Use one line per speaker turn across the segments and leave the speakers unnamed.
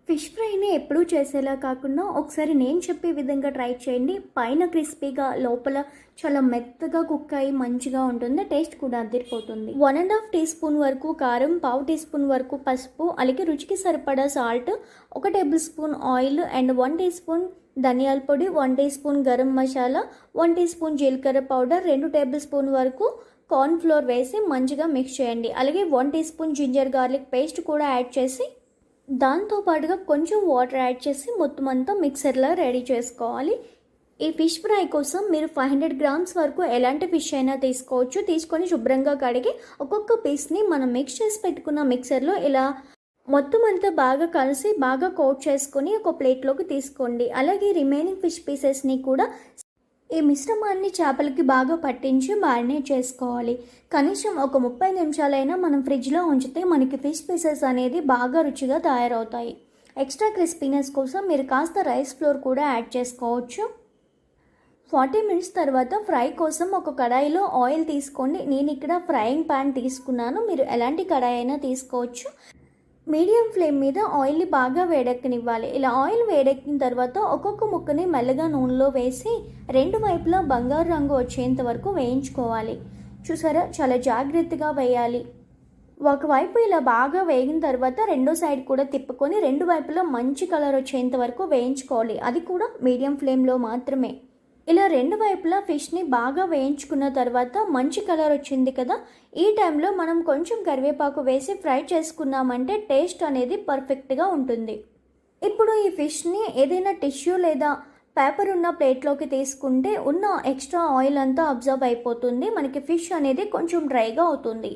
Fish ఫ్రైని ఎప్పుడూ చేసేలా కాకుండా ఒకసారి నేను చెప్పే విధంగా ట్రై చేయండి. పైన క్రిస్పీగా, లోపల చాలా మెత్తగా కుక్ అయ్యి మంచిగా ఉంటుంది. టేస్ట్ కూడా అదిరిపోతుంది. 1½ టీ స్పూన్ వరకు కారం, పావు టీ స్పూన్ వరకు పసుపు, అలాగే రుచికి సరిపడా salt, 1 tablespoon oil and 1 teaspoon ధనియాల పొడి, 1 teaspoon garam masala, 1 teaspoon జీలకర్ర పౌడర్, 2 టేబుల్ స్పూన్ వరకు కార్న్ ఫ్లోర్ వేసి మంచిగా మిక్స్ చేయండి. అలాగే 1 teaspoon ginger garlic paste కూడా యాడ్ చేసి దాంతో పాటుగా కొంచెం వాటర్ యాడ్ చేసి మొత్తం అంతా మిక్సర్లో రెడీ చేసుకోవాలి. ఈ ఫిష్ ఫ్రై కోసం మీరు 500 గ్రామ్స్ వరకు ఎలాంటి ఫిష్ అయినా తీసుకోవచ్చు. తీసుకొని శుభ్రంగా కడిగి ఒక్కొక్క పీస్ని మనం మిక్స్ చేసి పెట్టుకున్న మిక్సర్లో ఇలా మొత్తం అంతా బాగా కలిసి బాగా కోట్ చేసుకొని ఒక ప్లేట్లోకి తీసుకోండి. అలాగే రిమైనింగ్ ఫిష్ పీసెస్ని కూడా ఈ మిశ్రమాన్ని చేపలకి బాగా పట్టించి మ్యారినేట్ చేసుకోవాలి. కనీసం ఒక 30 నిమిషాలైనా మనం ఫ్రిడ్జ్లో ఉంచితే మనకి ఫిష్ పీసెస్ అనేది బాగా రుచిగా తయారవుతాయి. ఎక్స్ట్రా క్రిస్పీనెస్ కోసం మీరు కాస్త రైస్ ఫ్లోర్ కూడా యాడ్ చేసుకోవచ్చు. 40 మినిట్స్ తర్వాత ఫ్రై కోసం ఒక కడాయిలో ఆయిల్ తీసుకోండి. నేను ఇక్కడ ఫ్రైయింగ్ ప్యాన్ తీసుకున్నాను. మీరు ఎలాంటి కడాయి అయినా తీసుకోవచ్చు. మీడియం ఫ్లేమ్ మీద ఆయిల్ని బాగా వేడెక్కనివ్వాలి. ఇలా ఆయిల్ వేడెక్కిన తర్వాత ఒక్కొక్క ముక్కని మెల్లగా నూనెలో వేసి రెండు వైపులా బంగారు రంగు వచ్చేంత వరకు వేయించుకోవాలి. చూసారా, చాలా జాగ్రత్తగా వేయాలి. ఒకవైపు ఇలా బాగా వేగిన తర్వాత రెండో సైడ్ కూడా తిప్పుకొని రెండు వైపులా మంచి కలర్ వచ్చేంత వరకు వేయించుకోవాలి. అది కూడా మీడియం ఫ్లేమ్లో మాత్రమే. ఇలా రెండు వైపులా ఫిష్ని బాగా వేయించుకున్న తర్వాత మంచి కలర్ వచ్చింది కదా, ఈ టైంలో మనం కొంచెం కరివేపాకు వేసి ఫ్రై చేసుకున్నామంటే టేస్ట్ అనేది పర్ఫెక్ట్గా ఉంటుంది. ఇప్పుడు ఈ ఫిష్ని ఏదైనా టిష్యూ లేదా పేపర్ ఉన్న ప్లేట్లోకి తీసుకుంటే ఉన్న ఎక్స్ట్రా ఆయిల్ అంతా అబ్జర్వ్ అయిపోతుంది. మనకి ఫిష్ అనేది కొంచెం డ్రైగా అవుతుంది.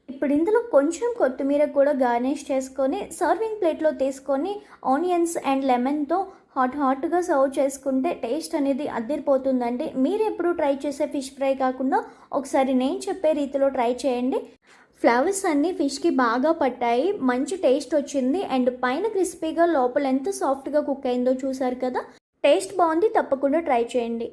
ఇప్పుడు ఇందులో కొంచెం కొత్తిమీర కూడా గార్నిష్ చేసుకొని సర్వింగ్ ప్లేట్లో తీసుకొని ఆనియన్స్ అండ్ లెమన్తో హాట్గా సర్వ్ చేసుకుంటే టేస్ట్ అనేది అదిరిపోతుందండి. మీరు ఎప్పుడు ట్రై చేసే ఫిష్ ఫ్రై కాకుండా ఒకసారి నేను చెప్పే రీతిలో ట్రై చేయండి. ఫ్లేవర్స్ అన్నీ ఫిష్కి బాగా పట్టాయి, మంచి టేస్ట్ వచ్చింది అండ్ పైన క్రిస్పీగా లోపల ఎంత సాఫ్ట్గా కుక్ అయిందో చూసారు కదా. టేస్ట్ బాగుంది, తప్పకుండా ట్రై చేయండి.